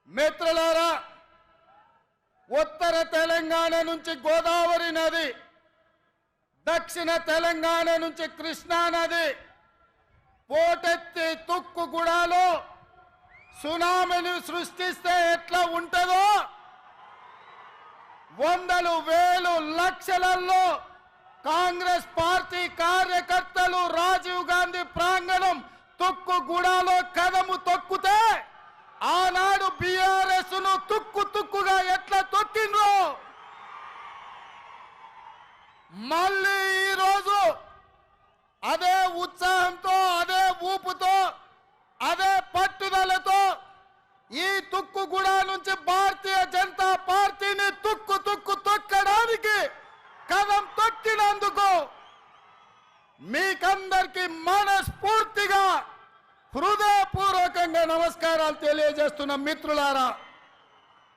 మిత్రులారా, ఉత్తర తెలంగాణ నుంచి గోదావరి నది, దక్షిణ తెలంగాణ నుంచి కృష్ణా నది పోటెత్తి తుక్కుగూడలో సునామీని సృష్టిస్తే ఎట్లా ఉంటుందో, వందలు వేలు లక్షలలో కాంగ్రెస్ పార్టీ కార్యకర్తలు రాజీవ్ గాంధీ ప్రాంగణం తుక్కుగూడలో కదము తొక్కితే ఆనాడు బీఆర్ఎస్ ను తుక్కుగా ఎట్లా తొక్కిండ్రో మళ్ళీ ఈరోజు అదే ఉత్సాహంతో, అదే ఊపుతో, అదే పట్టుదలతో ఈ తుక్కుగూడ నుంచి భారతీయ జనతా పార్టీని తొక్కడానికి కదం తొక్కినందుకు మీకందరికీ మనస్ఫూర్తిగా హృదయపూర్వకంగా నమస్కారాలు తెలియజేస్తున్న మిత్రులారా.